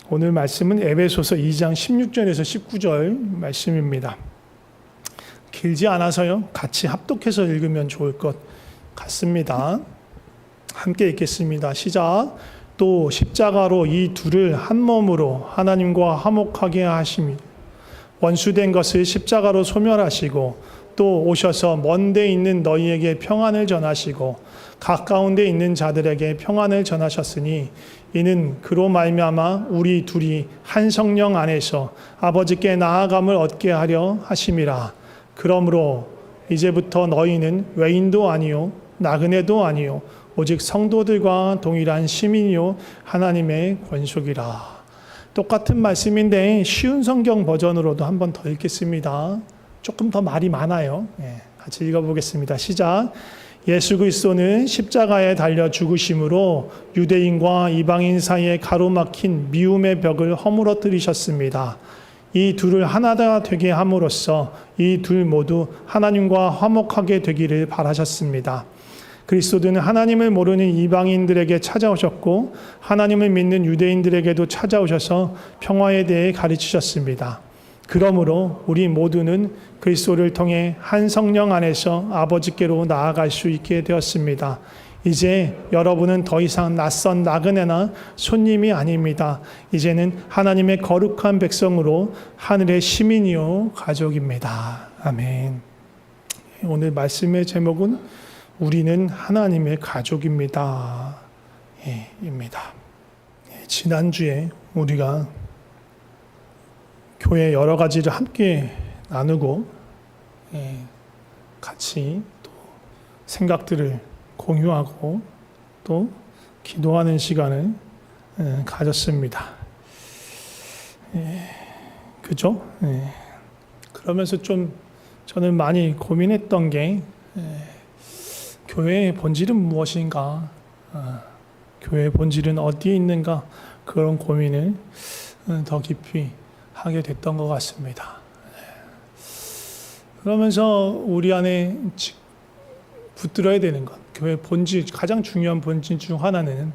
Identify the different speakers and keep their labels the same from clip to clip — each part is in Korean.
Speaker 1: 오늘 말씀은 에베소서 2장 16절에서 19절 말씀입니다. 길지 않아서요. 같이 합독해서 읽으면 좋을 것 같습니다. 함께 읽겠습니다. 시작. 또 십자가로 이 둘을 한 몸으로 하나님과 화목하게 하시며 원수된 것을 십자가로 소멸하시고 또 오셔서 먼 데 있는 너희에게 평안을 전하시고 가까운 데 있는 자들에게 평안을 전하셨으니 이는 그로 말미암아 우리 둘이 한 성령 안에서 아버지께 나아감을 얻게 하려 하심이라. 그러므로 이제부터 너희는 외인도 아니요 나그네도 아니요 오직 성도들과 동일한 시민이요 하나님의 권속이라. 똑같은 말씀인데 쉬운 성경 버전으로도 한 번 더 읽겠습니다. 조금 더 말이 많아요. 같이 읽어보겠습니다. 시작. 예수 그리스도는 십자가에 달려 죽으심으로 유대인과 이방인 사이에 가로막힌 미움의 벽을 허물어뜨리셨습니다. 이 둘을 하나가 되게 함으로써 이 둘 모두 하나님과 화목하게 되기를 바라셨습니다. 그리스도는 하나님을 모르는 이방인들에게 찾아오셨고 하나님을 믿는 유대인들에게도 찾아오셔서 평화에 대해 가르치셨습니다. 그러므로 우리 모두는 그리스도를 통해 한 성령 안에서 아버지께로 나아갈 수 있게 되었습니다. 이제 여러분은 더 이상 낯선 나그네나 손님이 아닙니다. 이제는 하나님의 거룩한 백성으로 하늘의 시민이요 가족입니다. 아멘. 오늘 말씀의 제목은 우리는 하나님의 가족입니다. 입니다. 지난주에 우리가 교회 여러 가지를 함께 나누고 같이 또 생각들을 공유하고 또 기도하는 시간을 가졌습니다. 그죠? 그러면서 좀 저는 많이 고민했던 게 교회의 본질은 무엇인가? 교회의 본질은 어디에 있는가? 그런 고민을 더 깊이 하게 됐던 것 같습니다. 그러면서 우리 안에 붙들어야 되는 것, 교회 본질, 가장 중요한 본질 중 하나는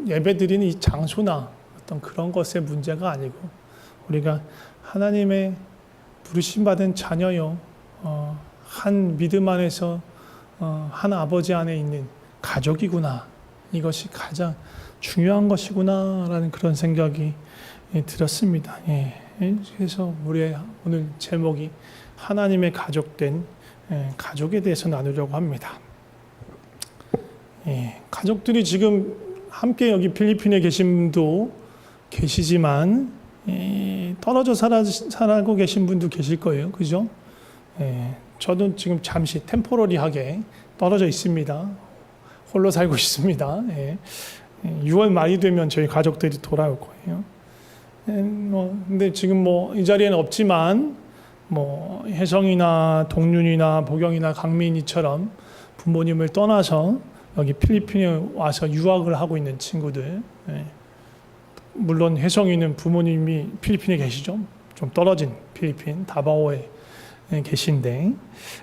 Speaker 1: 예배드리는 이 장소나 어떤 그런 것의 문제가 아니고 우리가 하나님의 부르심받은 자녀요, 한 믿음 안에서 한 아버지 안에 있는 가족이구나. 이것이 가장 중요한 것이구나라는 그런 생각이 들었습니다. 그래서 우리의 오늘 제목이 하나님의 가족된 가족에 대해서 나누려고 합니다. 가족들이 지금 함께 여기 필리핀에 계신 분도 계시지만 떨어져 살고 계신 분도 계실 거예요. 그죠? 저도 지금 잠시 템포러리하게 떨어져 있습니다. 홀로 살고 있습니다. 6월 말이 되면 저희 가족들이 돌아올 거예요. 근데 지금 이 자리에는 없지만 혜성이나 동윤이나 보경이나 강민이처럼 부모님을 떠나서 여기 필리핀에 와서 유학을 하고 있는 친구들. 물론 혜성이는 부모님이 필리핀에 계시죠. 좀 떨어진 필리핀 다바오에 계신데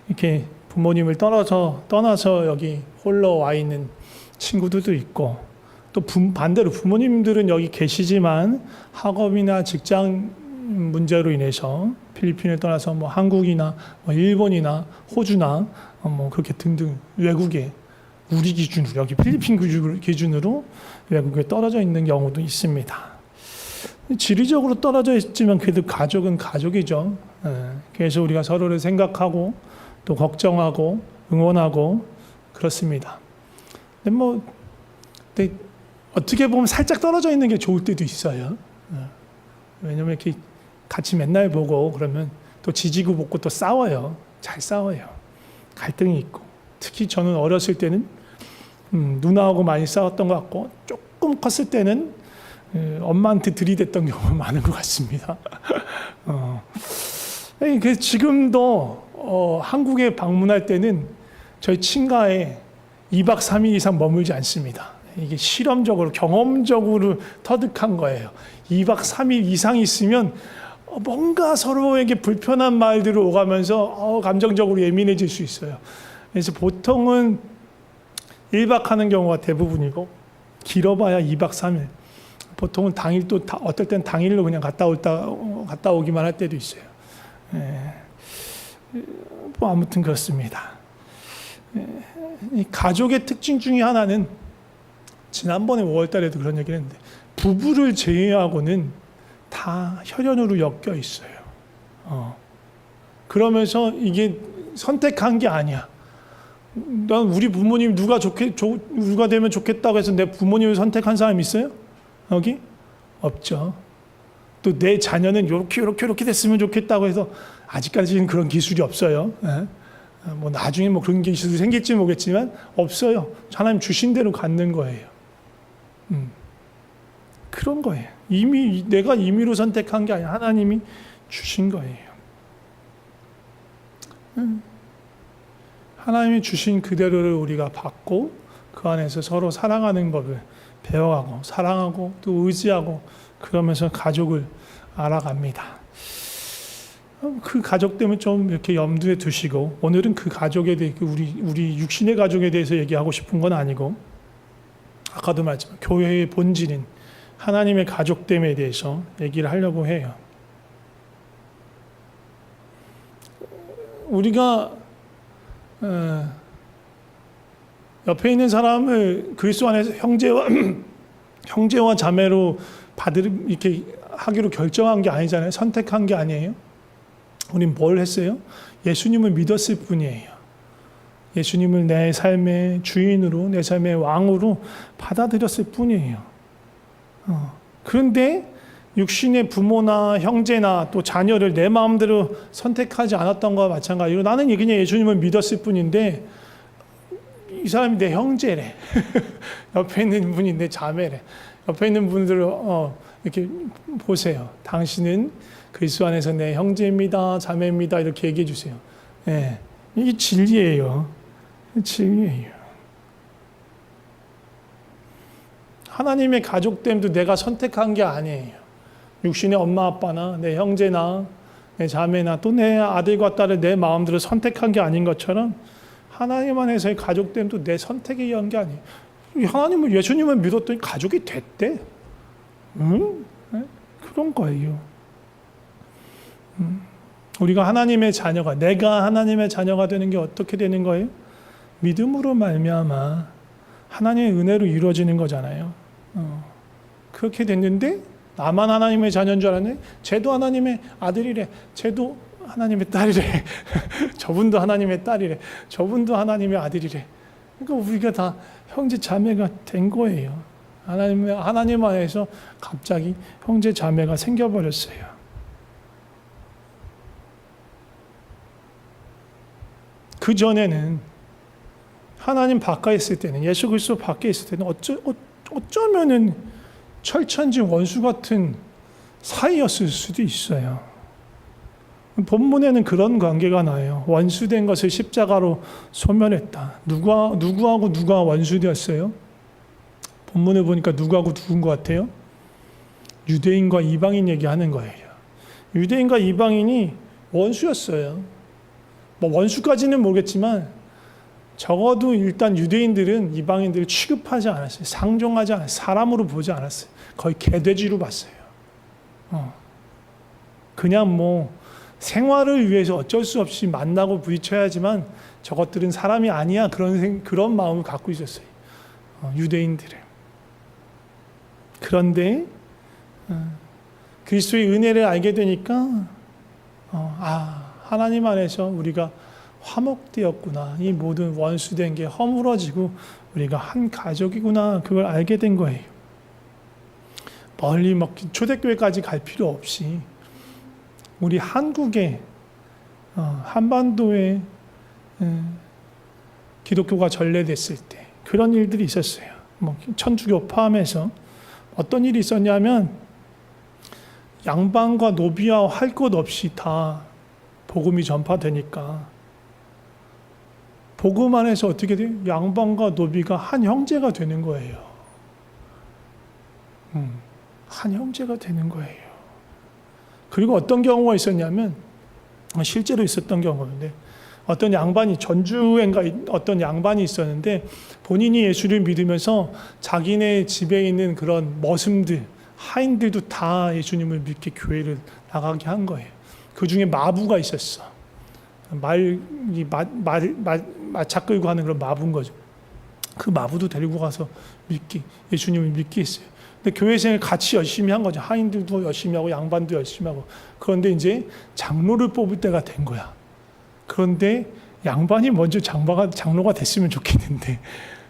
Speaker 1: 이렇게 부모님을 떠나서 여기 홀로 와 있는 친구들도 있고 또 반대로 부모님들은 여기 계시지만 학업이나 직장 문제로 인해서 필리핀을 떠나서 한국이나 일본이나 호주나 그렇게 등등 외국에 우리 기준으로 여기 필리핀 기준으로 외국에 떨어져 있는 경우도 있습니다. 지리적으로 떨어져 있지만 그래도 가족은 가족이죠. 그래서 우리가 서로를 생각하고 또 걱정하고 응원하고 그렇습니다. 근데 어떻게 보면 살짝 떨어져 있는 게 좋을 때도 있어요. 왜냐면 이렇게 같이 맨날 보고 그러면 또 지지고 볶고 또 싸워요. 잘 싸워요. 갈등이 있고. 특히 저는 어렸을 때는 누나하고 많이 싸웠던 것 같고 조금 컸을 때는 엄마한테 들이댔던 경우가 많은 것 같습니다. 그래서 지금도 한국에 방문할 때는 저희 친가에 2박 3일 이상 머물지 않습니다. 이게 실험적으로 경험적으로 터득한 거예요. 2박 3일 이상 있으면 뭔가 서로에게 불편한 말들을 오가면서 감정적으로 예민해질 수 있어요. 그래서 보통은 1박 하는 경우가 대부분이고 길어봐야 2박 3일. 보통은 당일 또 어떨 땐 당일로 그냥 갔다 오기만 할 때도 있어요. 뭐 아무튼 그렇습니다. 이 가족의 특징 중에 하나는 지난번에 5월달에도 그런 얘기를 했는데 부부를 제외하고는 다 혈연으로 엮여 있어요. 그러면서 이게 선택한 게 아니야. 난 우리 부모님 누가 되면 좋겠다고 해서 내 부모님을 선택한 사람 있어요? 여기? 없죠. 또 내 자녀는 요렇게 됐으면 좋겠다고 해서 아직까지는 그런 기술이 없어요. 뭐 나중에 뭐 그런 기술이 생길지 모르겠지만 없어요. 하나님 주신 대로 갖는 거예요. 그런 거예요. 이미 내가 임의로 선택한 게 아니라 하나님이 주신 거예요. 하나님이 주신 그대로를 우리가 받고 그 안에서 서로 사랑하는 법을 배워가고 사랑하고 또 의지하고 그러면서 가족을 알아갑니다. 그 가족 때문에 좀 이렇게 염두에 두시고 오늘은 그 가족에 대해 우리 육신의 가족에 대해서 얘기하고 싶은 건 아니고 아까도 말했지만 교회의 본질인 하나님의 가족됨에 대해서 얘기를 하려고 해요. 우리가 옆에 있는 사람을 그리스도 안에서 형제와 자매로 이렇게 하기로 결정한 게 아니잖아요. 선택한 게 아니에요. 우린 뭘 했어요? 예수님을 믿었을 뿐이에요. 예수님을 내 삶의 주인으로, 내 삶의 왕으로 받아들였을 뿐이에요. 그런데 육신의 부모나 형제나 또 자녀를 내 마음대로 선택하지 않았던 것과 마찬가지로 나는 그냥 예수님을 믿었을 뿐인데 이 사람이 내 형제래. 옆에 있는 분이 내 자매래. 옆에 있는 분들을 이렇게 보세요. 당신은 그리스도 안에서 내 형제입니다. 자매입니다. 이렇게 얘기해 주세요. 네. 이게 진리예요. 진리예요. 하나님의 가족됨도 내가 선택한 게 아니에요. 육신의 엄마 아빠나 내 형제나 내 자매나 또 내 아들과 딸을 내 마음대로 선택한 게 아닌 것처럼 하나님 안에서의 가족됨도 내 선택에 의한 게 아니에요. 예수님을 믿었더니 가족이 됐대. 네? 그런 거예요. 우리가 하나님의 자녀가, 내가 하나님의 자녀가 되는 게 어떻게 되는 거예요? 믿음으로 말미암아 하나님의 은혜로 이루어지는 거잖아요. 그렇게 됐는데 나만 하나님의 자녀인 줄 알았네. 쟤도 하나님의 아들이래. 쟤도 하나님의 딸이래. 저분도 하나님의 딸이래. 저분도 하나님의 아들이래. 그러니까 우리가 다 형제 자매가 된 거예요. 하나님 안에서 갑자기 형제 자매가 생겨버렸어요. 그 전에는 하나님 밖에 있을 때는, 예수 그리스도 밖에 있을 때는 어쩌면은 철천지 원수 같은 사이였을 수도 있어요. 본문에는 그런 관계가 나요. 원수된 것을 십자가로 소멸했다. 누구하고 누가 원수되었어요? 본문을 보니까 누구하고 누군 것 같아요? 유대인과 이방인 얘기하는 거예요. 유대인과 이방인이 원수였어요. 뭐 원수까지는 모르겠지만 적어도 일단 유대인들은 이방인들을 취급하지 않았어요. 상종하지 않았어요. 사람으로 보지 않았어요. 거의 개돼지로 봤어요. 그냥 뭐 생활을 위해서 어쩔 수 없이 만나고 부딪혀야지만 저것들은 사람이 아니야. 그런 마음을 갖고 있었어요. 유대인들은. 그런데 그리스도의 은혜를 알게 되니까 하나님 안에서 우리가 화목되었구나. 이 모든 원수된 게 허물어지고 우리가 한 가족이구나. 그걸 알게 된 거예요. 멀리 초대교회까지 갈 필요 없이 우리 한국에 한반도에 기독교가 전래됐을 때 그런 일들이 있었어요. 천주교 포함해서 어떤 일이 있었냐면 양반과 노비와 할 것 없이 다 복음이 전파되니까 복음 안에서 어떻게 돼요? 양반과 노비가 한 형제가 되는 거예요. 한 형제가 되는 거예요. 그리고 어떤 경우가 있었냐면 실제로 있었던 경우인데 어떤 양반이 전주엔가 어떤 양반이 있었는데 본인이 예수를 믿으면서 자기네 집에 있는 그런 머슴들, 하인들도 다 예수님을 믿게 교회를 나가게 한 거예요. 그 중에 마부가 있었어. 마차 끌고 하는 그런 마부인 거죠. 그 마부도 데리고 가서 예수님을 믿게 했어요. 근데 교회 생활 같이 열심히 한 거죠. 하인들도 열심히 하고 양반도 열심히 하고. 그런데 이제 장로를 뽑을 때가 된 거야. 그런데 양반이 먼저 장로가 됐으면 좋겠는데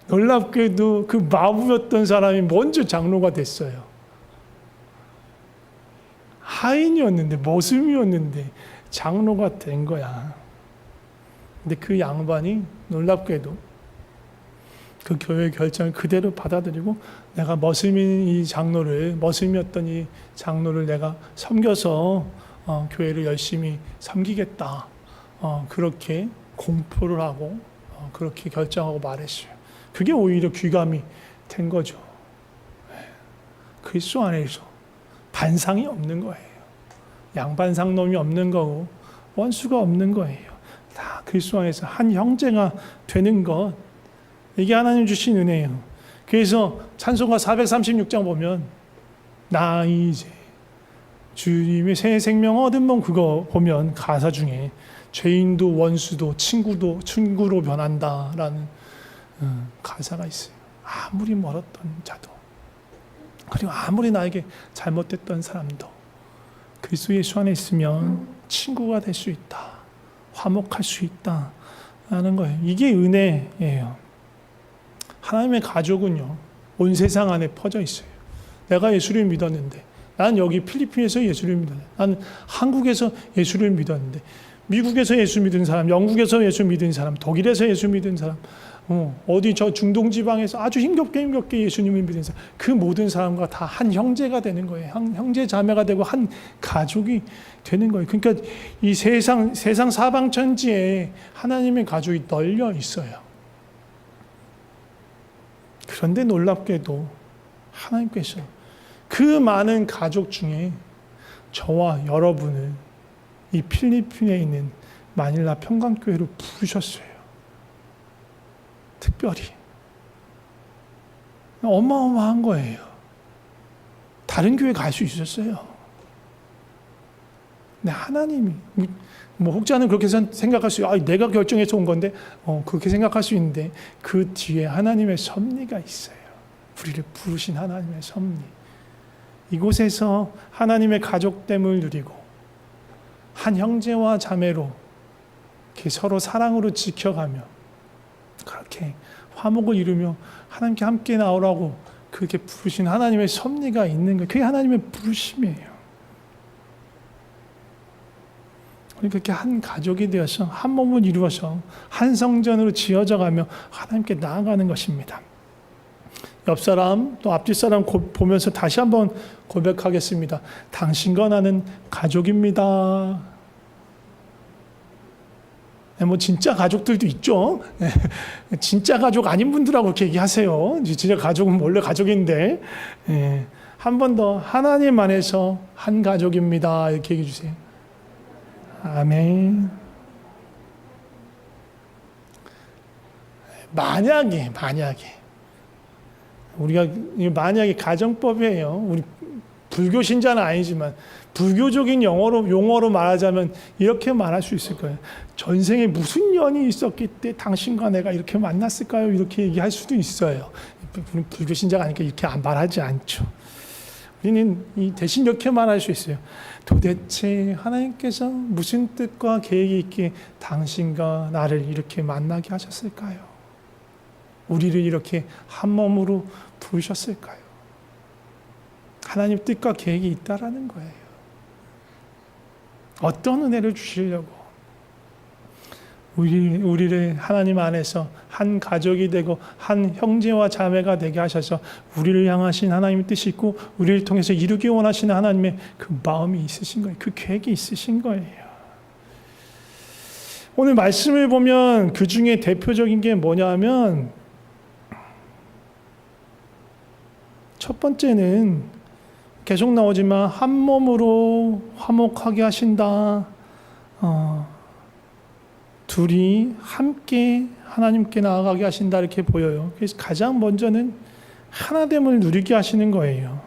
Speaker 1: 놀랍게도 그 마부였던 사람이 먼저 장로가 됐어요. 하인이었는데 머슴이었는데 장로가 된 거야. 근데 그 양반이 놀랍게도 그 교회의 결정을 그대로 받아들이고 내가 머슴이었던 이 장로를 내가 섬겨서 교회를 열심히 섬기겠다. 그렇게 공표를 하고 그렇게 결정하고 말했어요. 그게 오히려 귀감이 된 거죠. 그리스도 안에서 반상이 없는 거예요. 양반상놈이 없는 거고 원수가 없는 거예요. 다 그리스도 안에서 한 형제가 되는 것, 이게 하나님 주신 은혜예요. 그래서 찬송가 436장 보면 나 이제 주님의 새 생명 얻은 몸, 그거 보면 가사 중에 죄인도 원수도 친구로 변한다라는 가사가 있어요. 아무리 멀었던 자도, 그리고 아무리 나에게 잘못됐던 사람도 그리스도 예수 안에 있으면 친구가 될 수 있다, 화목할 수 있다라는 거예요. 이게 은혜예요. 하나님의 가족은요, 온 세상 안에 퍼져 있어요. 내가 예수를 믿었는데, 난 여기 필리핀에서 예수를 믿었는데, 나는 한국에서 예수를 믿었는데, 미국에서 예수 믿은 사람, 영국에서 예수 믿은 사람, 독일에서 예수 믿은 사람, 어디 저 중동 지방에서 아주 힘겹게 예수님을 믿은 사람, 그 모든 사람과 다 한 형제가 되는 거예요. 형제 자매가 되고 한 가족이 되는 거예요. 그러니까 이 세상 사방 천지에 하나님의 가족이 널려 있어요. 그런데 놀랍게도 하나님께서 그 많은 가족 중에 저와 여러분을 이 필리핀에 있는 마닐라 평강교회로 부르셨어요. 특별히. 어마어마한 거예요. 다른 교회 갈 수 있었어요. 근데 하나님이, 혹자는 그렇게 생각할 수 있어요. 내가 결정해서 온 건데, 그렇게 생각할 수 있는데, 그 뒤에 하나님의 섭리가 있어요. 우리를 부르신 하나님의 섭리. 이곳에서 하나님의 가족됨을 누리고, 한 형제와 자매로 이렇게 서로 사랑으로 지켜가며, 그렇게 화목을 이루며 하나님께 함께 나오라고 그렇게 부르신 하나님의 섭리가 있는 거예요. 그게 하나님의 부르심이에요. 우리 그렇게 한 가족이 되어서 한 몸을 이루어서 한 성전으로 지어져 가며 하나님께 나아가는 것입니다. 옆 사람 또 앞뒤 사람 보면서 다시 한번 고백하겠습니다. 당신과 나는 가족입니다. 진짜 가족들도 있죠. 진짜 가족 아닌 분들하고 그렇게 얘기하세요. 진짜 가족은 원래 가족인데. 한 번 더 하나님 안에서 한 가족입니다. 이렇게 얘기해 주세요. 아멘. 만약에 우리가 만약에 가정법이에요. 우리 불교 신자는 아니지만 불교적인 용어로 말하자면 이렇게 말할 수 있을 거예요. 전생에 무슨 연이 있었기 때문에 당신과 내가 이렇게 만났을까요? 이렇게 얘기할 수도 있어요. 우리는 불교 신자가 아니니까 이렇게 말하지 않죠. 우리는 대신 이렇게 말할 수 있어요. 도대체 하나님께서 무슨 뜻과 계획이 있기에 당신과 나를 이렇게 만나게 하셨을까요? 우리를 이렇게 한 몸으로 부르셨을까요? 하나님 뜻과 계획이 있다라는 거예요. 어떤 은혜를 주시려고 우리를 하나님 안에서 한 가족이 되고 한 형제와 자매가 되게 하셔서 우리를 향하신 하나님의 뜻이 있고 우리를 통해서 이루기 원하시는 하나님의 그 마음이 있으신 거예요. 그 계획이 있으신 거예요. 오늘 말씀을 보면 그 중에 대표적인 게 뭐냐면 첫 번째는 계속 나오지만 한 몸으로 화목하게 하신다. 둘이 함께 하나님께 나아가게 하신다 이렇게 보여요. 그래서 가장 먼저는 하나됨을 누리게 하시는 거예요.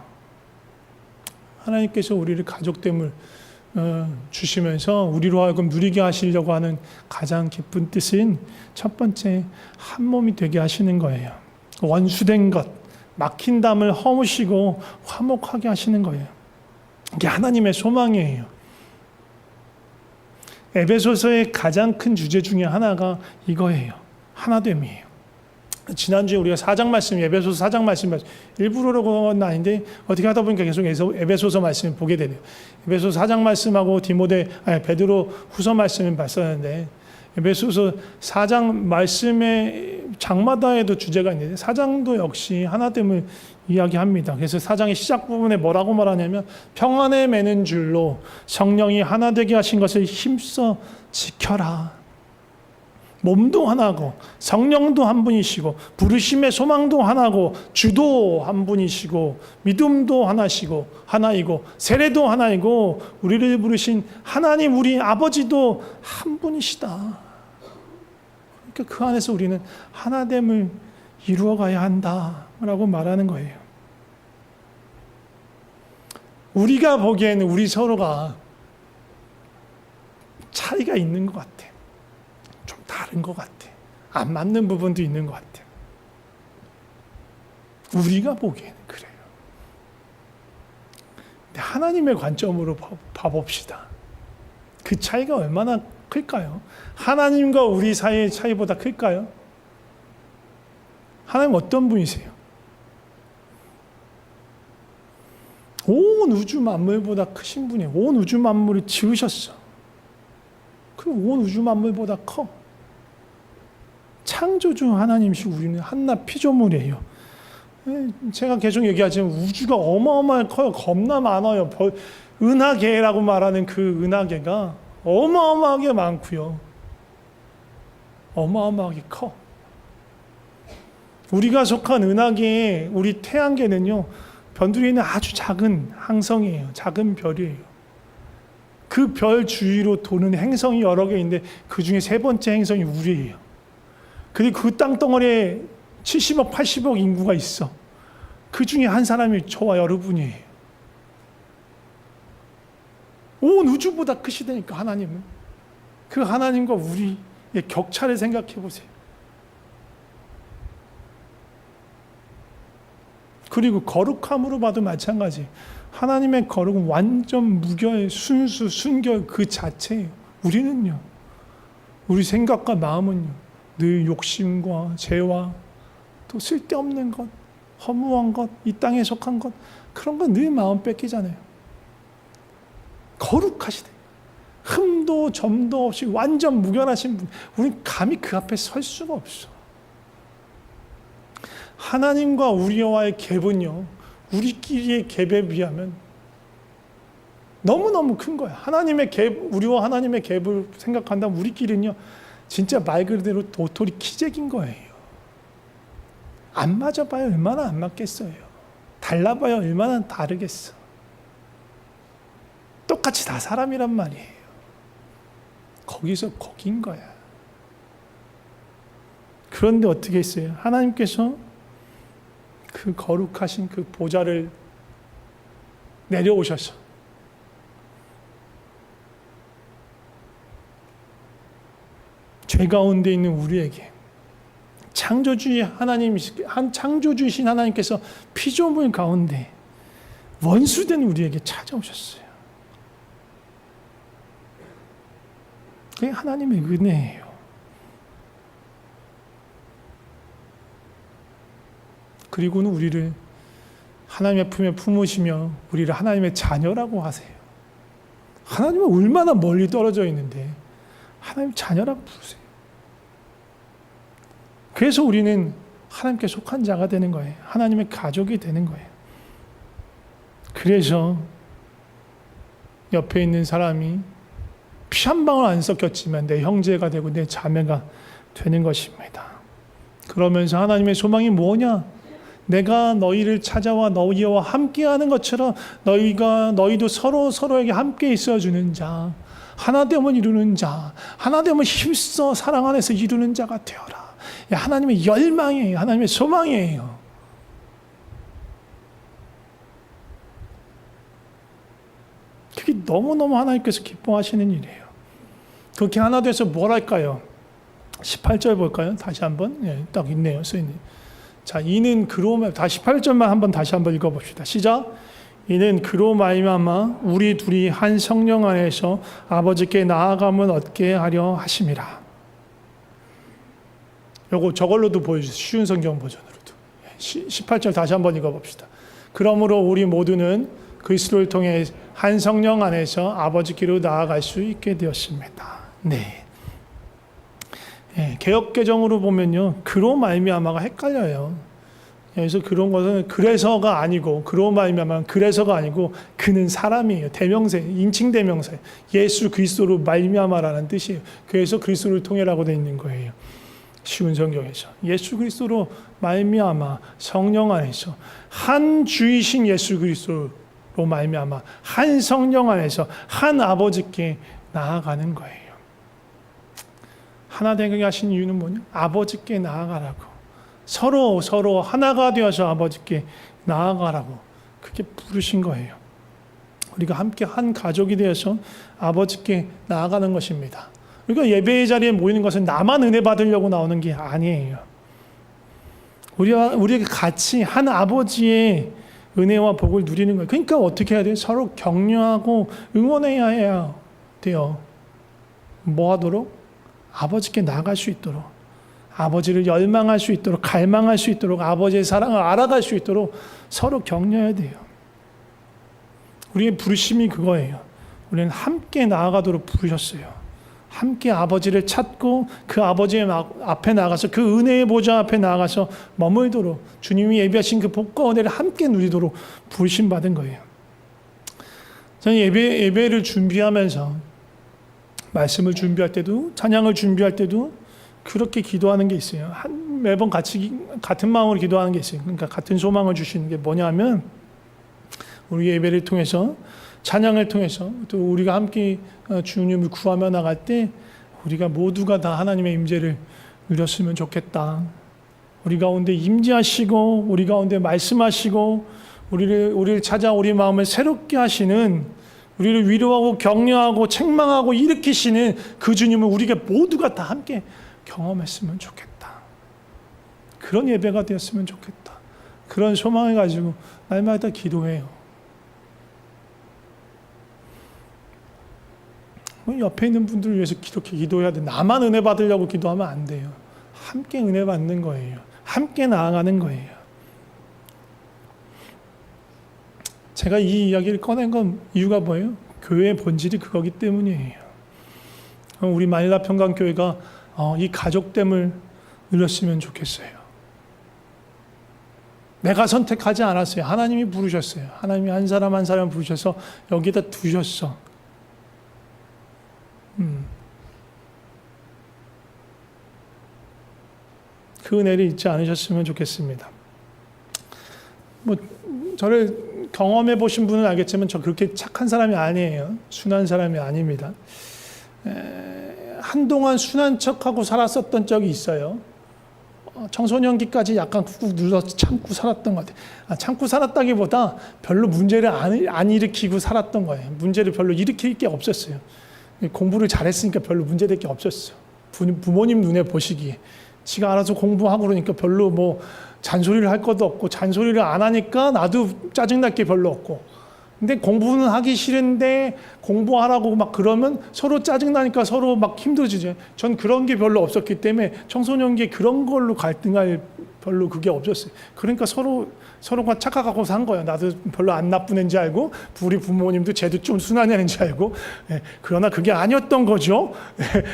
Speaker 1: 하나님께서 우리를 가족됨을 주시면서 우리로 하여금 누리게 하시려고 하는 가장 깊은 뜻은 첫 번째 한 몸이 되게 하시는 거예요. 원수된 것, 막힌 담을 허무시고 화목하게 하시는 거예요. 이게 하나님의 소망이에요. 에베소서의 가장 큰 주제 중에 하나가 이거예요. 하나됨이에요. 지난주에 우리가 4장 말씀, 에베소서 4장 말씀, 일부러는 아닌데 어떻게 하다 보니까 계속 에베소서 말씀을 보게 되네요. 에베소서 4장 말씀하고 베드로 후서 말씀을 봤었는데 에베소서 4장 말씀의 장마다에도 주제가 있는데 4장도 역시 하나됨을 이야기합니다. 그래서 4장의 시작 부분에 뭐라고 말하냐면 평안에 매는 줄로 성령이 하나 되게 하신 것을 힘써 지켜라. 몸도 하나고 성령도 한 분이시고 부르심의 소망도 하나고 주도 한 분이시고 믿음도 하나이고 세례도 하나이고 우리를 부르신 하나님 우리 아버지도 한 분이시다. 그러니까 그 안에서 우리는 하나됨을 이루어가야 한다라고 말하는 거예요. 우리가 보기에는 우리 서로가 차이가 있는 것 같아. 좀 다른 것 같아. 안 맞는 부분도 있는 것 같아. 우리가 보기에는 그래요. 근데 하나님의 관점으로 봐봅시다. 그 차이가 얼마나 클까요? 하나님과 우리 사이의 차이보다 클까요? 하나님 어떤 분이세요? 온 우주 만물보다 크신 분이에요. 온 우주 만물을 지으셨어. 그 온 우주 만물보다 커. 창조주 하나님이시고 우리는 한낱 피조물이에요. 제가 계속 얘기하지만 우주가 어마어마하게 커요. 겁나 많아요. 은하계라고 말하는 그 은하계가 어마어마하게 많고요. 어마어마하게 커. 우리가 속한 은하계의 우리 태양계는요. 변두리에 있는 아주 작은 항성이에요. 작은 별이에요. 그 별 주위로 도는 행성이 여러 개 있는데 그 중에 세 번째 행성이 우리예요. 그리고 그 땅덩어리에 70억, 80억 인구가 있어. 그 중에 한 사람이 저와 여러분이에요. 온 우주보다 크시다니까 하나님은. 그 하나님과 우리의 격차를 생각해 보세요. 그리고 거룩함으로 봐도 마찬가지. 하나님의 거룩은 완전 무결, 순수, 순결 그 자체예요. 우리는요. 우리 생각과 마음은요. 늘 욕심과 죄와 또 쓸데없는 것, 허무한 것, 이 땅에 속한 것 그런 거 늘 마음 뺏기잖아요. 거룩하시대. 흠도 점도 없이 완전 무결하신 분. 우리는 감히 그 앞에 설 수가 없어. 하나님과 우리와의 갭은요. 우리끼리의 갭에 비하면 너무너무 큰 거야. 하나님의 갭, 우리와 하나님의 갭을 생각한다면 우리끼리는요. 진짜 말 그대로 도토리 키재기인 거예요. 안 맞아봐야 얼마나 안 맞겠어요. 달라봐야 얼마나 다르겠어. 똑같이 다 사람이란 말이에요. 거기서 거긴 거야. 그런데 어떻게 했어요? 하나님께서 그 거룩하신 그 보좌를 내려오셔서 죄 가운데 있는 우리에게 창조주이신 하나님께서 피조물 가운데 원수된 우리에게 찾아오셨어요. 그게 하나님의 은혜예요. 그리고는 우리를 하나님의 품에 품으시며 우리를 하나님의 자녀라고 하세요. 하나님은 얼마나 멀리 떨어져 있는데 하나님 자녀라고 부르세요. 그래서 우리는 하나님께 속한 자가 되는 거예요. 하나님의 가족이 되는 거예요. 그래서 옆에 있는 사람이 피 한 방울 안 섞였지만 내 형제가 되고 내 자매가 되는 것입니다. 그러면서 하나님의 소망이 뭐냐? 내가 너희를 찾아와 너희와 함께하는 것처럼 너희도 서로에게 함께 있어주는 자. 하나 되면 이루는 자, 하나 되면 힘써 사랑 안에서 이루는 자가 되어라. 하나님의 열망이에요. 하나님의 소망이에요. 그게 너무너무 하나님께서 기뻐하시는 일이에요. 그렇게 하나 돼서 뭘 할까요? 18절 볼까요? 다시 한번. 딱 있네요. 써있네요. 자, 이는 그로 다 18절만 한번 다시 한번 읽어봅시다. 시작. 이는 그로 말미암아 우리 둘이 한 성령 안에서 아버지께 나아감을 얻게 하려 하심이라. 요거 저걸로도 보여주세요. 쉬운 성경 버전으로도. 18절 다시 한번 읽어봅시다. 그러므로 우리 모두는 그리스도를 통해 한 성령 안에서 아버지께로 나아갈 수 있게 되었습니다. 네. 개역 개정으로 보면요, 그로 말미암아가 헷갈려요. 그래서 그런 것은 그래서가 아니고, 그로 말미암아 그래서가 아니고, 그는 사람이에요. 대명사, 인칭 대명사. 예수 그리스도로 말미암아라는 뜻이에요. 그래서 그리스도를 통해라고 되어 있는 거예요. 쉬운 성경에서 예수 그리스도로 말미암아 성령 안에서 한 주이신 예수 그리스도로 말미암아 한 성령 안에서 한 아버지께 나아가는 거예요. 하나 되게 하신 이유는 뭐냐? 아버지께 나아가라고. 서로 하나가 되어서 아버지께 나아가라고 그렇게 부르신 거예요. 우리가 함께 한 가족이 되어서 아버지께 나아가는 것입니다. 우리가 예배의 자리에 모이는 것은 나만 은혜 받으려고 나오는 게 아니에요. 우리가 같이 한 아버지의 은혜와 복을 누리는 거예요. 그러니까 어떻게 해야 돼요? 서로 격려하고 응원해야 돼요. 뭐 하도록? 아버지께 나아갈 수 있도록, 아버지를 열망할 수 있도록, 갈망할 수 있도록, 아버지의 사랑을 알아갈 수 있도록 서로 격려해야 돼요. 우리의 부르심이 그거예요. 우리는 함께 나아가도록 부르셨어요. 함께 아버지를 찾고 그 아버지의 앞에 나가서 그 은혜의 보좌 앞에 나가서 머물도록, 주님이 예비하신 그 복과 은혜를 함께 누리도록 부르심 받은 거예요. 저는 예배를 준비하면서 말씀을 준비할 때도, 찬양을 준비할 때도 그렇게 기도하는 게 있어요. 매번 같은 마음으로 기도하는 게 있어요. 그러니까 같은 소망을 주시는 게 뭐냐면, 우리 예배를 통해서, 찬양을 통해서, 또 우리가 함께 주님을 구하며 나갈 때 우리가 모두가 다 하나님의 임재를 누렸으면 좋겠다. 우리 가운데 임재하시고, 우리 가운데 말씀하시고, 우리를 찾아 우리 마음을 새롭게 하시는, 우리를 위로하고 격려하고 책망하고 일으키시는 그 주님을 우리가 모두가 다 함께 경험했으면 좋겠다. 그런 예배가 되었으면 좋겠다. 그런 소망을 가지고 날마다 기도해요. 옆에 있는 분들을 위해서 이렇게 기도해야 돼. 나만 은혜 받으려고 기도하면 안 돼요. 함께 은혜 받는 거예요. 함께 나아가는 거예요. 제가 이 이야기를 꺼낸 건 이유가 뭐예요? 교회의 본질이 그거기 때문이에요. 우리 마닐라 평강교회가 이 가족됨을 누렸으면 좋겠어요. 내가 선택하지 않았어요. 하나님이 부르셨어요. 하나님이 한 사람 한 사람 부르셔서 여기다 두셨어. 그 은혜를 잊지 않으셨으면 좋겠습니다. 저를 경험해 보신 분은 알겠지만 저 그렇게 착한 사람이 아니에요. 순한 사람이 아닙니다. 한동안 순한 척하고 살았었던 적이 있어요. 청소년기까지 약간 꾹꾹 눌러서 참고 살았던 것 같아요. 참고 살았다기보다 별로 문제를 안 일으키고 살았던 거예요. 문제를 별로 일으킬 게 없었어요. 공부를 잘했으니까 별로 문제될 게 없었어요. 부모님 눈에 보시기에. 지가 알아서 공부하고 그러니까 별로 뭐 잔소리를 할 것도 없고, 잔소리를 안 하니까 나도 짜증날 게 별로 없고, 근데 공부는 하기 싫은데 공부하라고 막 그러면 서로 짜증나니까 서로 막 힘들어지죠. 전 그런 게 별로 없었기 때문에 청소년기에 그런 걸로 갈등할 별로 그게 없었어요. 그러니까 서로가 착각하고 산 거예요. 나도 별로 안 나쁜 애인지 알고, 우리 부모님도 쟤도 좀 순한 애인지 알고. 그러나 그게 아니었던 거죠.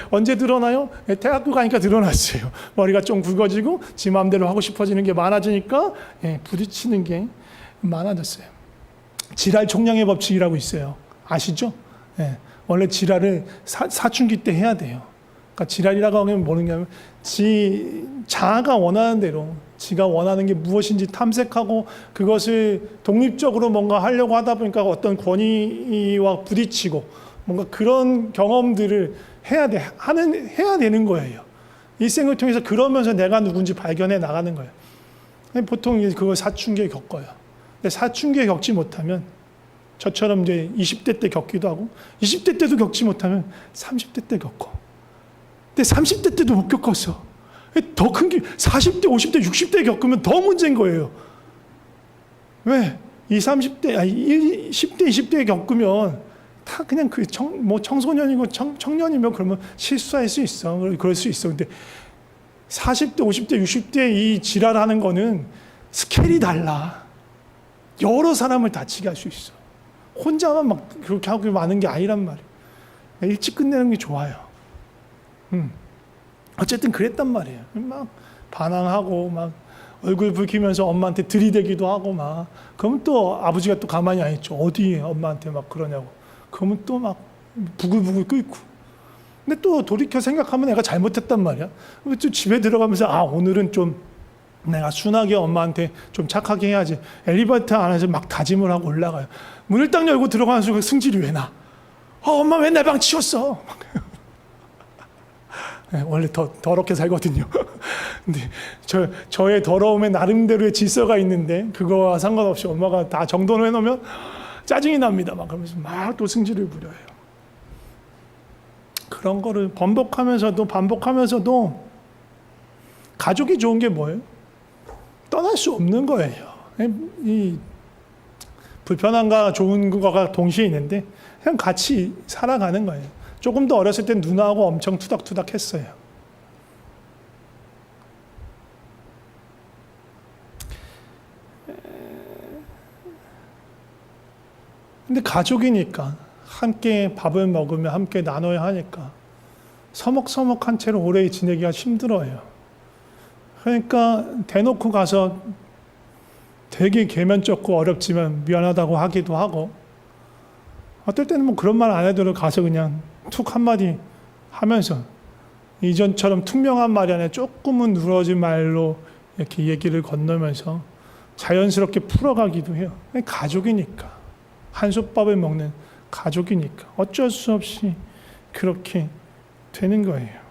Speaker 1: 언제 드러나요? 대학교 가니까 드러났어요. 머리가 좀 굵어지고 지 마음대로 하고 싶어지는 게 많아지니까 부딪히는 게 많아졌어요. 지랄 총량의 법칙이라고 있어요. 아시죠? 원래 지랄을 사춘기 때 해야 돼요. 그러니까 지랄이라고 하면 뭐냐면 자아가 원하는 대로 지가 원하는 게 무엇인지 탐색하고 그것을 독립적으로 뭔가 하려고 하다 보니까 어떤 권위와 부딪히고 뭔가 그런 경험들을 해야 되는 거예요. 일생을 통해서 그러면서 내가 누군지 발견해 나가는 거예요. 보통 그걸 사춘기에 겪어요. 근데 사춘기에 겪지 못하면 저처럼 이제 20대 때 겪기도 하고 20대 때도 겪지 못하면 30대 때 겪고 근데 30대 때도 못 겪었어. 더 큰 게 40대, 50대, 60대 겪으면 더 문제인 거예요. 왜? 10대, 20대 겪으면 다 그냥 청소년이고 청년이면 그러면 실수할 수 있어. 그럴 수 있어. 근데 40대, 50대, 60대 이 지랄하는 거는 스케일이 달라. 여러 사람을 다치게 할 수 있어. 혼자만 막 그렇게 하고 많은 게 아니란 말이에요. 일찍 끝내는 게 좋아요. 어쨌든 그랬단 말이에요. 막 반항하고 막 얼굴 붉히면서 엄마한테 들이대기도 하고 막 그러면 또 아버지가 또 가만히 안 있죠. 어디 엄마한테 막 그러냐고. 그러면 또 막 부글부글 끓고. 근데 또 돌이켜 생각하면 내가 잘못했단 말이야. 또 집에 들어가면서 오늘은 좀 내가 순하게 엄마한테 좀 착하게 해야지. 엘리베이터 안에서 막 다짐을 하고 올라가요. 문을 딱 열고 들어가는 순간 승질이 왜 나? 엄마 왜 내 방 치웠어? 네, 원래 더럽게 살거든요. 근데 저의 더러움에 나름대로의 질서가 있는데 그거와 상관없이 엄마가 다 정돈을 해놓으면 짜증이 납니다. 막 그러면서 막 또 승질을 부려요. 그런 거를 반복하면서도 가족이 좋은 게 뭐예요? 떠날 수 없는 거예요. 이 불편함과 좋은 거가 동시에 있는데 그냥 같이 살아가는 거예요. 조금 더 어렸을 땐 누나하고 엄청 투닥투닥 했어요. 근데 가족이니까 함께 밥을 먹으며 함께 나눠야 하니까 서먹서먹한 채로 오래 지내기가 힘들어요. 그러니까 대놓고 가서 되게 개면쩍고 어렵지만 미안하다고 하기도 하고 어떨 때는 뭐 그런 말 안 해도 가서 그냥 툭 한마디 하면서 이전처럼 투명한 말이 아니라 조금은 누러진 말로 이렇게 얘기를 건너면서 자연스럽게 풀어가기도 해요. 가족이니까. 한솥밥을 먹는 가족이니까 어쩔 수 없이 그렇게 되는 거예요.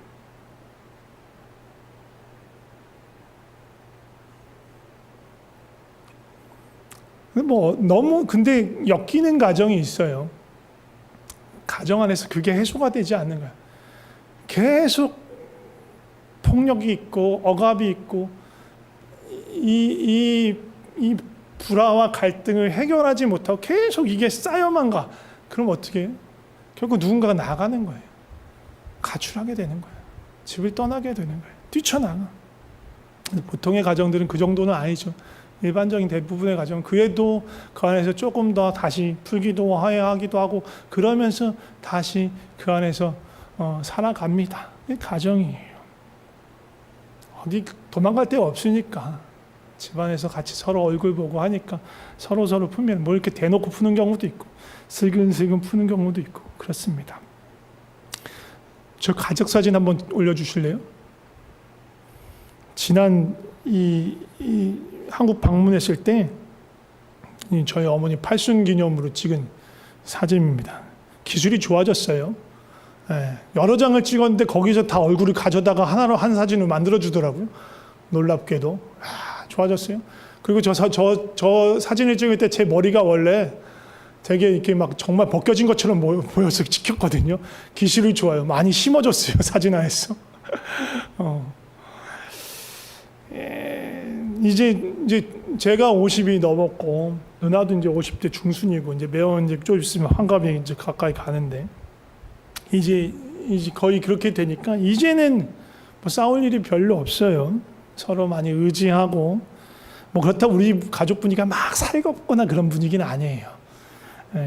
Speaker 1: 근데 엮이는 가정이 있어요. 가정 안에서 그게 해소가 되지 않는 거야. 계속 폭력이 있고 억압이 있고 이 불화와 갈등을 해결하지 못하고 계속 이게 쌓여만 가. 그럼 어떻게 해요? 결국 누군가가 나가는 거예요. 가출하게 되는 거예요. 집을 떠나게 되는 거예요. 뛰쳐나가. 보통의 가정들은 그 정도는 아니죠. 일반적인 대부분의 가정은 그래도 그 안에서 조금 더 다시 풀기도 하기도 하고 그러면서 다시 그 안에서 살아갑니다. 이게 가정이에요. 어디 도망갈 데가 없으니까 집안에서 같이 서로 얼굴 보고 하니까 서로 풀면 뭐 이렇게 대놓고 푸는 경우도 있고 슬근슬근 푸는 경우도 있고 그렇습니다. 저 가족 사진 한번 올려주실래요? 지난 이 한국 방문했을 때 저희 어머니 팔순 기념으로 찍은 사진입니다. 기술이 좋아졌어요. 여러 장을 찍었는데 거기서 다 얼굴을 가져다가 하나로 한 사진을 만들어 주더라고요. 놀랍게도 좋아졌어요. 그리고 저 사진을 찍을 때 제 머리가 원래 되게 이렇게 막 정말 벗겨진 것처럼 보여서 찍혔거든요. 기술이 좋아요. 많이 심어졌어요. 사진 안에서. 이제 제가 50이 넘었고 누나도 이제 50대 중순이고 이제 매번 이제 좀 있으면 환갑이 이제 가까이 가는데 이제 거의 그렇게 되니까 이제는 뭐 싸울 일이 별로 없어요. 서로 많이 의지하고 뭐 그렇다고 우리 가족 분위기가 막 살갑거나 그런 분위기는 아니에요.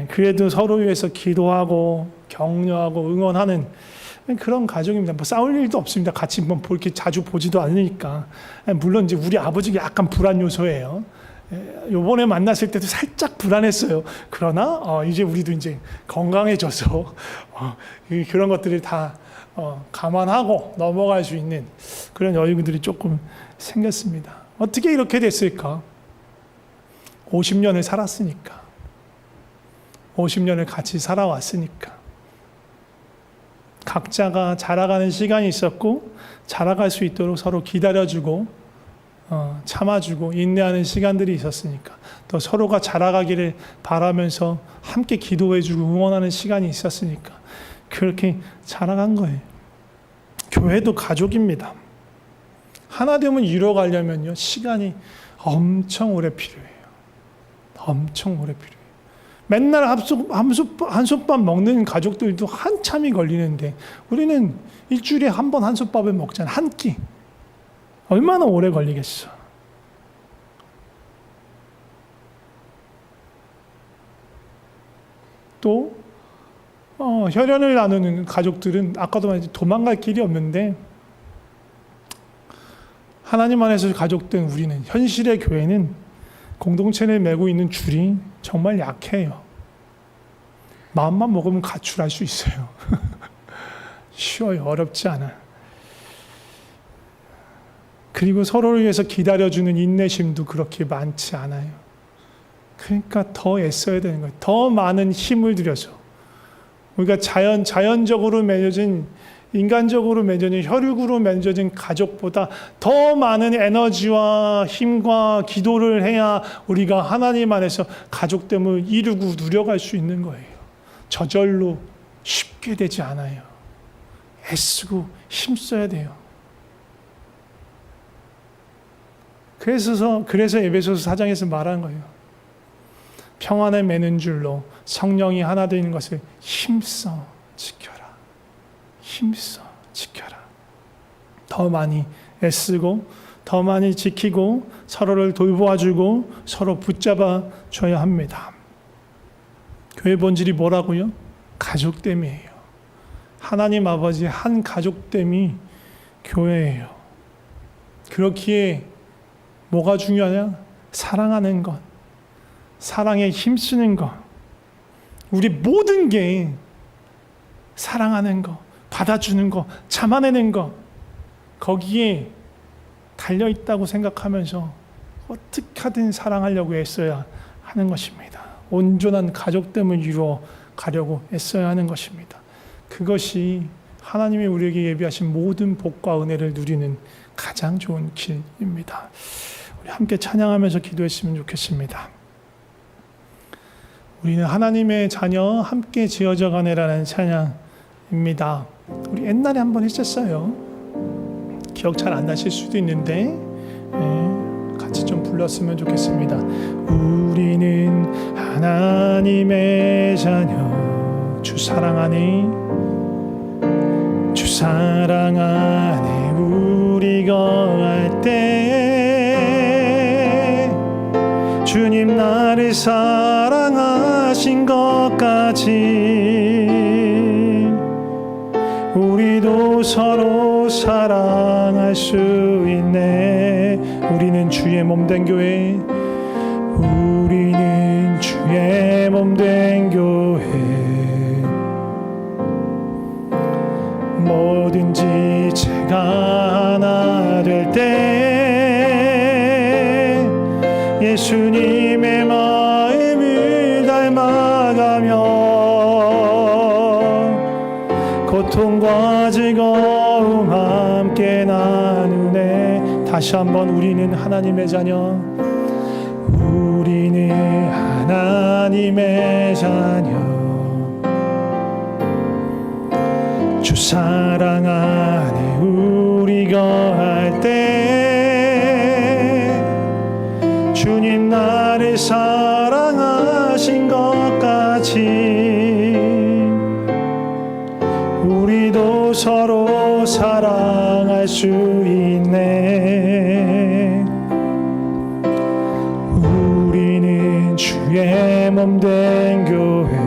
Speaker 1: 그래도 서로 위해서 기도하고 격려하고 응원하는 그런 가족입니다. 뭐 싸울 일도 없습니다. 같이 뭐 이렇게 자주 보지도 않으니까. 물론 이제 우리 아버지가 약간 불안 요소예요. 요번에 만났을 때도 살짝 불안했어요. 그러나 이제 우리도 이제 건강해져서 그런 것들을 다 감안하고 넘어갈 수 있는 그런 여유들이 조금 생겼습니다. 어떻게 이렇게 됐을까? 50년을 살았으니까. 50년을 같이 살아왔으니까. 각자가 자라가는 시간이 있었고 자라갈 수 있도록 서로 기다려주고 참아주고 인내하는 시간들이 있었으니까 또 서로가 자라가기를 바라면서 함께 기도해주고 응원하는 시간이 있었으니까 그렇게 자라간 거예요. 교회도 가족입니다. 하나됨을 이루어가려면요 시간이 엄청 오래 필요해요. 엄청 오래 필요해요. 맨날 한솥밥 먹는 가족들도 한참이 걸리는데 우리는 일주일에 한 번 한솥밥을 먹잖아요. 한 끼. 얼마나 오래 걸리겠어. 또 혈연을 나누는 가족들은 아까도 말했지 도망갈 길이 없는데 하나님 안에서 가족된 우리는 현실의 교회는 공동체를 메고 있는 줄이 정말 약해요. 마음만 먹으면 가출할 수 있어요. 쉬워요. 어렵지 않아. 그리고 서로를 위해서 기다려주는 인내심도 그렇게 많지 않아요. 그러니까 더 애써야 되는 거예요. 더 많은 힘을 들여서. 우리가 자연적으로 맺어진, 인간적으로 맺어진, 혈육으로 맺어진 가족보다 더 많은 에너지와 힘과 기도를 해야 우리가 하나님 안에서 가족됨을 이루고 누려갈 수 있는 거예요. 저절로 쉽게 되지 않아요. 애쓰고 힘써야 돼요. 그래서 에베소서 4장에서 말하는 거예요. 평안을 매는 줄로 성령이 하나 되는 것을 힘써 지켜라. 힘써 지켜라. 더 많이 애쓰고 더 많이 지키고 서로를 돌보아주고 서로 붙잡아 줘야 합니다. 교회 본질이 뭐라고요? 가족됨이에요. 하나님 아버지 한 가족됨이 교회예요. 그렇기에 뭐가 중요하냐? 사랑하는 것, 사랑에 힘쓰는 것, 우리 모든 게 사랑하는 것, 받아주는 것, 참아내는 것, 거기에 달려있다고 생각하면서 어떻게 하든 사랑하려고 애써야 하는 것입니다. 온전한 가족됨을 이루어 가려고 애써야 하는 것입니다. 그것이 하나님이 우리에게 예비하신 모든 복과 은혜를 누리는 가장 좋은 길입니다. 우리 함께 찬양하면서 기도했으면 좋겠습니다. 우리는 하나님의 자녀 함께 지어져 가네라는 찬양입니다. 우리 옛날에 한번 했었어요. 기억 잘 안 나실 수도 있는데 같이 좀 불렀으면 좋겠습니다. 우리는 하나님의 자녀 주 사랑하니 주 사랑 안에 우리 거할 때 주님 나를 사랑하신 것 같이 우리도 서로 사랑할 수 있네. 우리는 주의 몸된 교회, 우리는 주의 몸된 교회, 뭐든지 제가 하나 될 때 예수님의 마음을 닮아가며 고통과 즐거움 함께 나누네. 다시 한번 우리는 하나님의 자녀, 우리는 하나님의 자녀 주 사랑 안에 우리 거할 때 주님 나를 사랑하신 것 같이 우리도 서로 사랑할 수 있네. 우리는 주의 몸된 교회,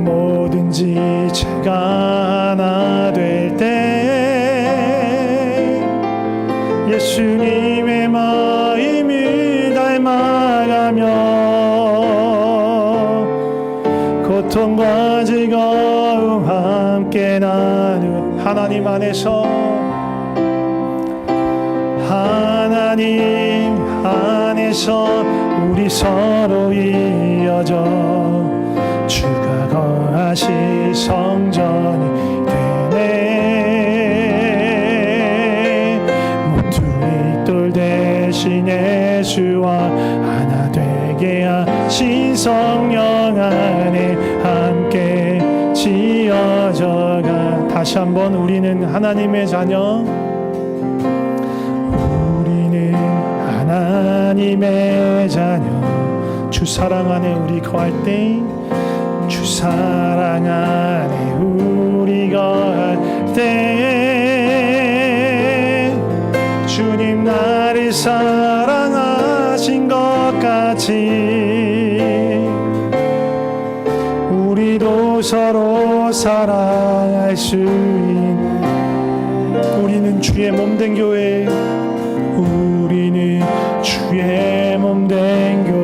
Speaker 1: 뭐든지 제가 하나 될 때 예수님의 마음을 닮아가며 고통과 즐거움 함께 나누 하나님 안에서 우리 서로 이어져 주가 거하실 성전이 되네. 모퉁이 돌 대신 예수와 하나 되게 하신 성령 안에 함께 지어져가. 다시 한번 우리는 하나님의 자녀, 우리는 하나님의 자녀. 주 사랑 안에 우리 거할 때, 주 사랑 안에 우리 거할 때, 주님 나를 사랑하신 것 같이 우리도 서로 사랑할 수 있는, 우리는 주의 몸된 교회, 우리는 주의 몸된 교회.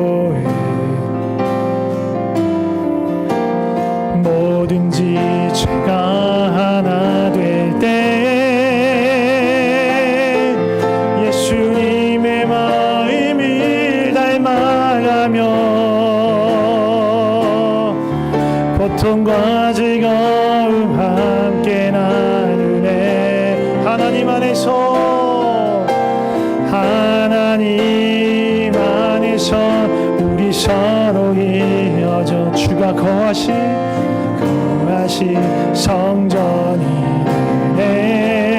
Speaker 1: 뭐든지 죄가 하나 될 때 예수님의 마음을 닮아가며 고통과 즐거움 함께 나누네. 하나님 안에서, 하나님 안에서 우리 서로 이어져 주가 거하실 성전이 되네.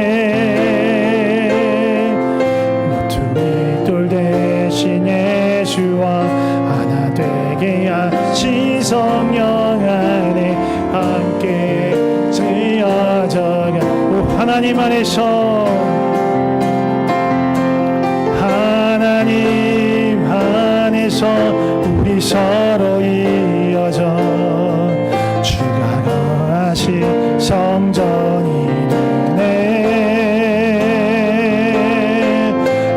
Speaker 1: 모퉁이 돌 대신 예수와 하나 되게 하신 성령 안에 함께 지어져가. 오 하나님 안에서, 하나님 안에서 우리 서로 이어져 성전이 되네.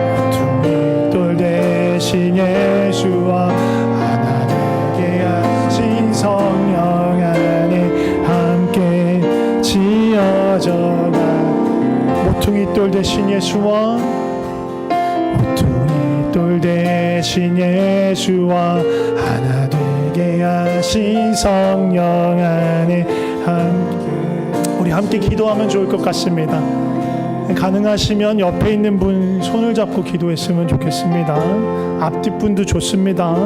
Speaker 1: 모퉁이 돌 대신 예수와 하나 되게 하신 성령 안에 함께 지어져가. 모퉁이 돌 대신 예수와, 모퉁이 돌 대신 예수와 하나 되게 하신 성령 안에 함께. 우리 함께 기도하면 좋을 것 같습니다. 가능하시면 옆에 있는 분 손을 잡고 기도했으면 좋겠습니다. 앞뒷분도 좋습니다.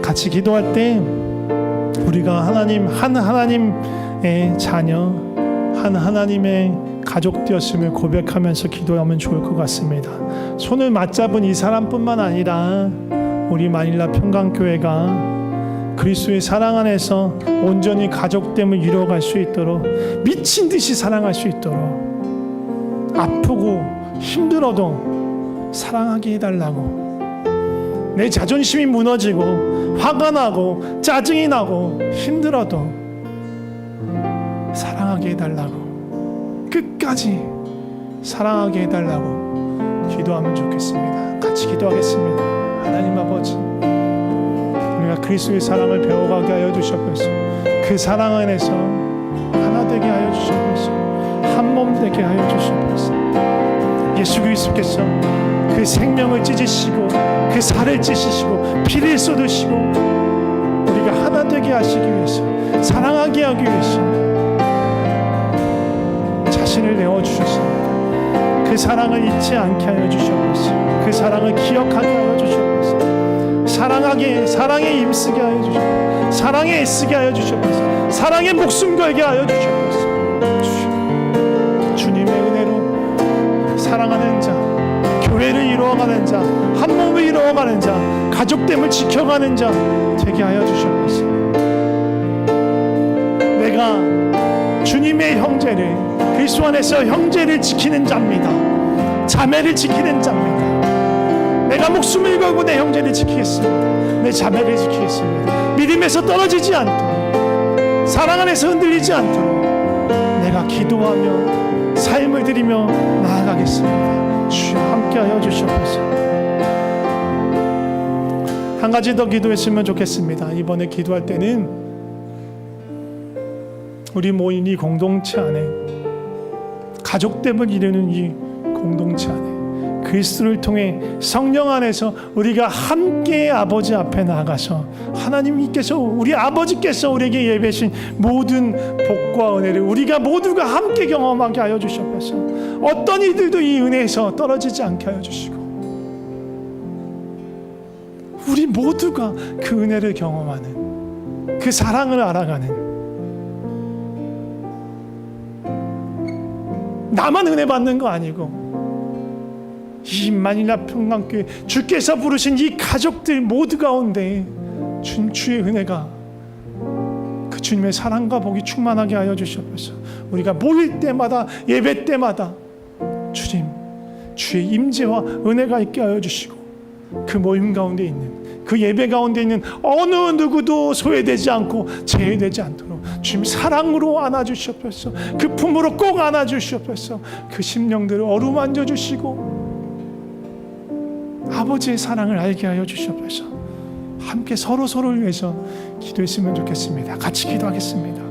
Speaker 1: 같이 기도할 때 우리가 하나님의 자녀, 하나님의 가족 되었음을 고백하면서 기도하면 좋을 것 같습니다. 손을 맞잡은 이 사람뿐만 아니라 우리 마닐라 평강교회가 그리스도의 사랑 안에서 온전히 가족됨을 이루어갈 수 있도록, 미친 듯이 사랑할 수 있도록, 아프고 힘들어도 사랑하게 해달라고, 내 자존심이 무너지고 화가 나고 짜증이 나고 힘들어도 사랑하게 해달라고, 끝까지 사랑하게 해달라고 기도하면 좋겠습니다. 같이 기도하겠습니다. 하나님 아버지, 우리가 그리스도의 사랑을 배워가게 하여 주셨고, 그 사랑 안에서 하나 되게 하여 주셨고, 한 몸 되게 하여 주셨고, 예수 그리스도께서 그 생명을 찢으시고 그 살을 찢으시고 피를 쏟으시고 우리가 하나 되게 하시기 위해서, 사랑하게 하기 위해서 자신을 내어주셨습니다. 그 사랑을 잊지 않게 하여 주셨고, 그 사랑을 기억하게 하여 주셨고, 사랑에 힘쓰게 하여 주셨고, 사랑에 애쓰게 하여 주셨고, 사랑에 목숨 걸게 하여 주셨고, 주님의 은혜로 사랑하는 자, 교회를 이루어가는 자, 한 몸을 이루어가는 자, 가족됨을 지켜가는 자 되게 하여 주셨고, 내가 주님의 형제를, 그리스도 안에서 형제를 지키는 자입니다. 자매를 지키는 자입니다. 내가 목숨을 걸고 내 형제를 지키겠습니다. 내 자매를 지키겠습니다. 믿음에서 떨어지지 않도록, 사랑 안에서 흔들리지 않도록 내가 기도하며 삶을 드리며 나아가겠습니다. 주여 함께하여 주시옵소서. 한 가지 더 기도했으면 좋겠습니다. 이번에 기도할 때는 우리 모인 이 공동체 안에, 가족됨을 이루는 이 공동체 안에 그리스도를 통해 성령 안에서 우리가 함께 아버지 앞에 나아가서 하나님께서 우리 아버지께서 우리에게 예배하신 모든 복과 은혜를 우리가 모두가 함께 경험하게 하여 주시옵소서. 어떤 이들도 이 은혜에서 떨어지지 않게 하여 주시고 우리 모두가 그 은혜를 경험하는 그 사랑을 알아가는 나만 은혜 받는 거 아니고 이 만일라 평강교회 주께서 부르신 이 가족들 모두 가운데 주의 은혜가 그 주님의 사랑과 복이 충만하게 하여 주시옵소서. 우리가 모일 때마다 예배 때마다 주님 주의 임재와 은혜가 있게 하여 주시고 그 모임 가운데 있는 그 예배 가운데 있는 어느 누구도 소외되지 않고 제외되지 않도록 주님 사랑으로 안아주시옵소서. 그 품으로 꼭 안아주시옵소서. 그 심령들을 어루만져 주시고 아버지의 사랑을 알게 하여 주시옵소서. 함께 서로를 위해서 기도했으면 좋겠습니다. 같이 기도하겠습니다.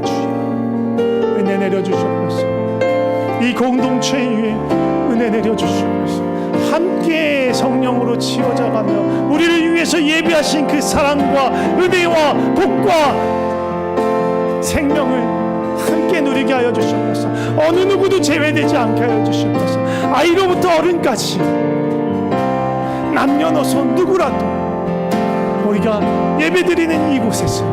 Speaker 1: 주여 은혜 내려주시옵소서. 이 공동체 위에 은혜 내려주시옵소서. 함께 성령으로 치워져가며 우리를 위해서 예비하신 그 사랑과 은혜와 복과 생명을 함께 누리게 하여 주시옵소서. 어느 누구도 제외되지 않게 하여 주시옵소서. 아이로부터 어른까지 남녀노소 누구라도 우리가 예배드리는 이곳에서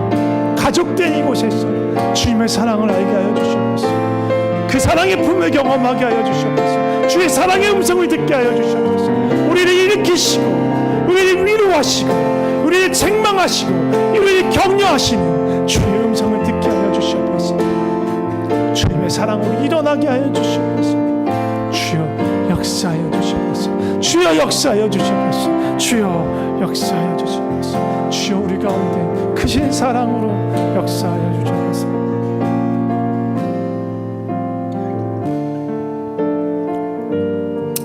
Speaker 1: 가족된 이곳에서 주님의 사랑을 알게 하여 주시옵소서. 그 사랑의 품을 경험하게 하여 주시옵소서. 주의 사랑의 음성을 듣게 하여 주시옵소서. 우리를 일으키시고 우리를 위로하시고 우리를 책망하시고 우리를 격려하시는 주의 음성을 듣게 하여 주시옵소서. 주님의 사랑으로 일어나게 하여 주시옵소서. 주여 역사하여 주시옵소서. 주여 역사하여 주시옵소서. 주여 역사하여 주시옵소서. 주여 우리 가운데 크신 사랑으로 역사하여 주시옵소서.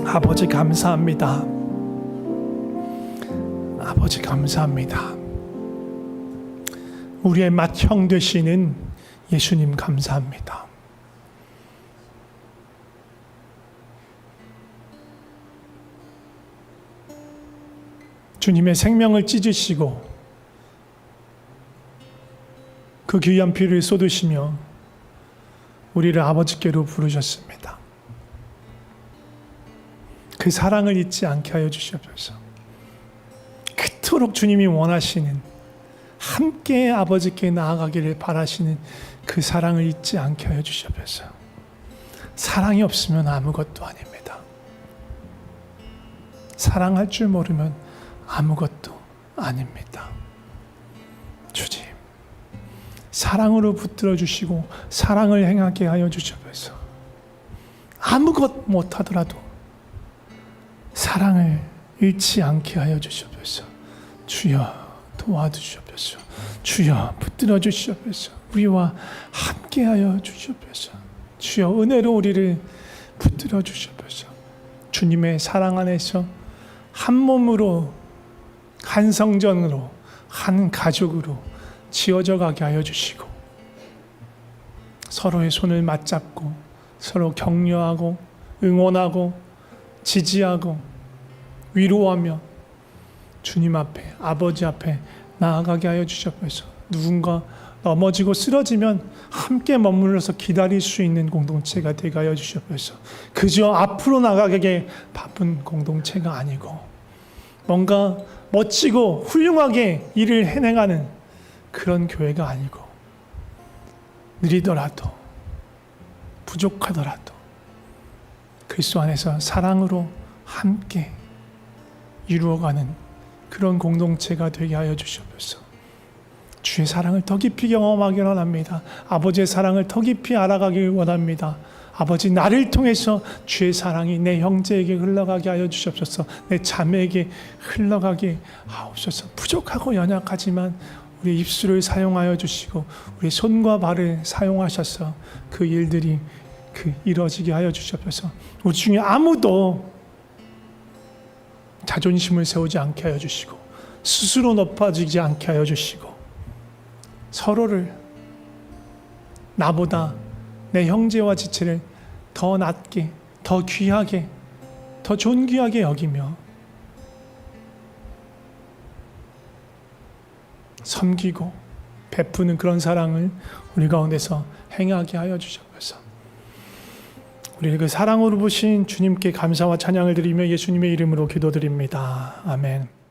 Speaker 1: 아버지 감사합니다. 아버지 감사합니다. 우리의 맏형 되시는 예수님 감사합니다. 주님의 생명을 찢으시고 그 귀한 피를 쏟으시며 우리를 아버지께로 부르셨습니다. 그 사랑을 잊지 않게 하여 주시옵소서. 그토록 주님이 원하시는 함께 아버지께 나아가기를 바라시는 그 사랑을 잊지 않게 하여 주시옵소서. 사랑이 없으면 아무것도 아닙니다. 사랑할 줄 모르면 아무것도 아닙니다. 주님, 사랑으로 붙들어 주시고 사랑을 행하게 하여 주시옵소서. 아무것 못하더라도 사랑을 잃지 않게 하여 주시옵소서. 주여 도와주시옵소서. 주여 붙들어 주시옵소서. 우리와 함께하여 주시옵소서. 주여 은혜로 우리를 붙들어 주시옵소서. 주님의 사랑 안에서 한 몸으로 한 성전으로 한 가족으로 지어져 가게 하여 주시고 서로의 손을 맞잡고 서로 격려하고 응원하고 지지하고 위로하며 주님 앞에 아버지 앞에 나아가게 하여 주시옵소서. 누군가 넘어지고 쓰러지면 함께 머물러서 기다릴 수 있는 공동체가 되게 하여 주시옵소서. 그저 앞으로 나가게 바쁜 공동체가 아니고 뭔가 멋지고 훌륭하게 일을 해내가는 그런 교회가 아니고 느리더라도 부족하더라도 그리스도 안에서 사랑으로 함께 이루어가는 그런 공동체가 되게 하여 주시옵소서. 주의 사랑을 더 깊이 경험하기를 원합니다. 아버지의 사랑을 더 깊이 알아가길 원합니다. 아버지, 나를 통해서 주의 사랑이 내 형제에게 흘러가게 하여 주시옵소서. 내 자매에게 흘러가게 하옵소서. 부족하고 연약하지만 우리 입술을 사용하여 주시고 우리 손과 발을 사용하셔서 그 일들이 이루어지게 하여 주시옵소서. 우리 중에 아무도 자존심을 세우지 않게 하여 주시고 스스로 높아지지 않게 하여 주시고 서로를 나보다 내 형제와 지체를 더 낮게 더 귀하게 더 존귀하게 여기며 섬기고 베푸는 그런 사랑을 우리 가운데서 행하게 하여 주옵소서. 우리를 그 사랑으로 보신 주님께 감사와 찬양을 드리며 예수님의 이름으로 기도드립니다. 아멘.